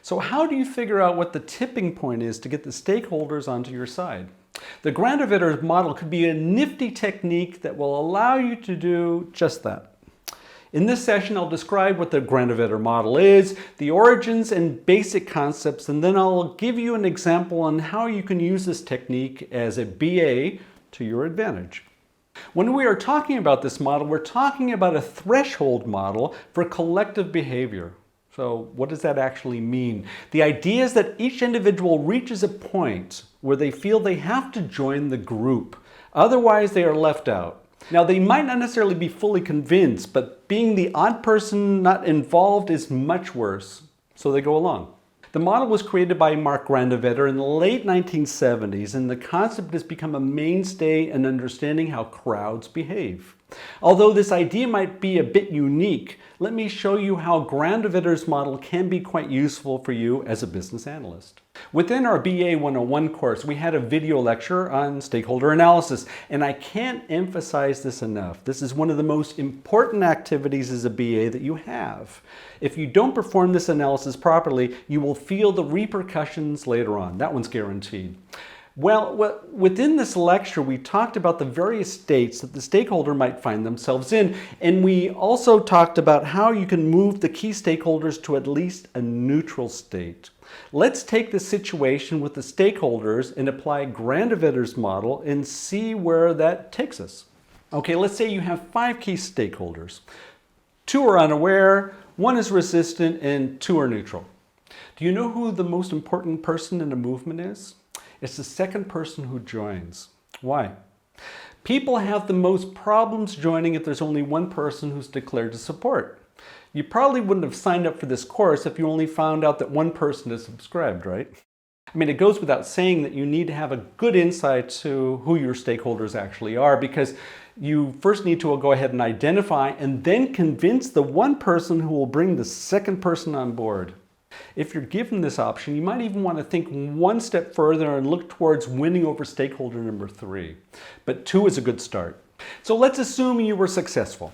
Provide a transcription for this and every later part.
So how do you figure out what the tipping point is to get the stakeholders onto your side? The Granovetter model could be a nifty technique that will allow you to do just that. In this session, I'll describe what the Granovetter model is, the origins and basic concepts, and then I'll give you an example on how you can use this technique as a BA to your advantage. When we are talking about this model, we're talking about a threshold model for collective behavior. So what does that actually mean? The idea is that each individual reaches a point where they feel they have to join the group. Otherwise, they are left out. Now, they might not necessarily be fully convinced, but being the odd person not involved is much worse. So they go along. The model was created by Mark Granovetter in the late 1970s, and the concept has become a mainstay in understanding how crowds behave. Although this idea might be a bit unique, let me show you how Granovetter's model can be quite useful for you as a business analyst. Within our BA 101 course, we had a video lecture on stakeholder analysis, and I can't emphasize this enough. This is one of the most important activities as a BA that you have. If you don't perform this analysis properly, you will feel the repercussions later on. That one's guaranteed. Well, within this lecture, we talked about the various states that the stakeholder might find themselves in, and we also talked about how you can move the key stakeholders to at least a neutral state. Let's take the situation with the stakeholders and apply Granovetter's model and see where that takes us. Okay, let's say you have 5 key stakeholders. 2 are unaware, 1 is resistant, and 2 are neutral. Do you know who the most important person in a movement is? It's the second person who joins. Why? People have the most problems joining if there's only one person who's declared to support. You probably wouldn't have signed up for this course if you only found out that one person is subscribed, right? I mean, it goes without saying that you need to have a good insight to who your stakeholders actually are, because you first need to go ahead and identify and then convince the one person who will bring the second person on board. If you're given this option, you might even want to think one step further and look towards winning over stakeholder number 3. But 2 is a good start. So let's assume you were successful.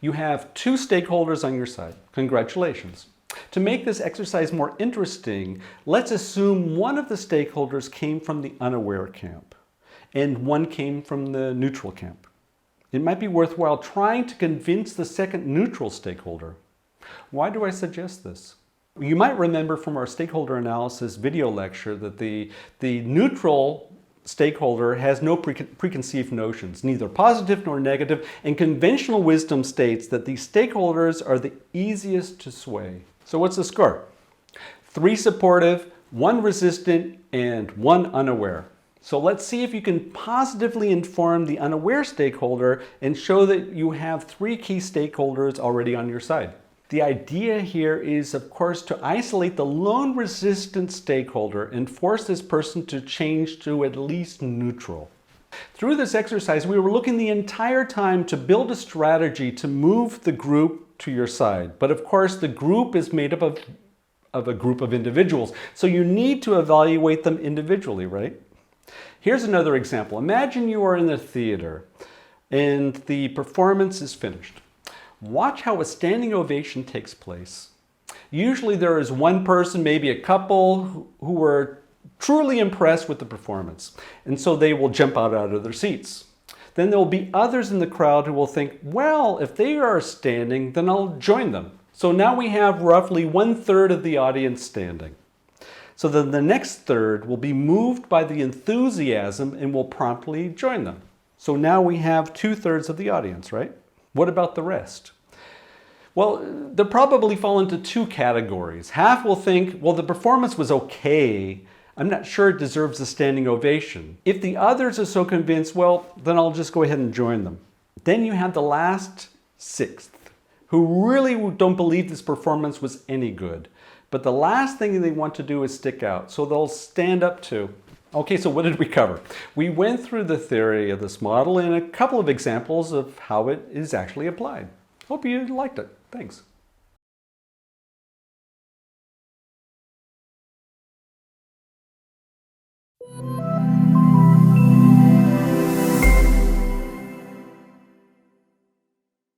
You have 2 stakeholders on your side. Congratulations. To make this exercise more interesting, let's assume one of the stakeholders came from the unaware camp and one came from the neutral camp. It might be worthwhile trying to convince the second neutral stakeholder. Why do I suggest this? You might remember from our stakeholder analysis video lecture that the neutral stakeholder has no preconceived notions, neither positive nor negative, and conventional wisdom states that these stakeholders are the easiest to sway. So what's the score? 3 supportive, 1 resistant, and 1 unaware. So let's see if you can positively inform the unaware stakeholder and show that you have 3 key stakeholders already on your side. The idea here is, of course, to isolate the lone resistant stakeholder and force this person to change to at least neutral. Through this exercise, we were looking the entire time to build a strategy to move the group to your side. But of course, the group is made up of a group of individuals. So you need to evaluate them individually, right? Here's another example. Imagine you are in the theater and the performance is finished. Watch how a standing ovation takes place. Usually there is one person, maybe a couple, who were truly impressed with the performance, and so they will jump out of their seats. Then there will be others in the crowd who will think, well, if they are standing, then I'll join them. So now we have roughly 1/3 of the audience standing. So then the next third will be moved by the enthusiasm and will promptly join them. So now we have 2/3 of the audience, right? What about the rest? Well, they'll probably fall into 2 categories. Half will think, well, the performance was okay. I'm not sure it deserves a standing ovation. If the others are so convinced, well, then I'll just go ahead and join them. Then you have the last 1/6, who really don't believe this performance was any good. But the last thing they want to do is stick out, so they'll stand up too. Okay, so what did we cover? We went through the theory of this model and a couple of examples of how it is actually applied. Hope you liked it. Thanks.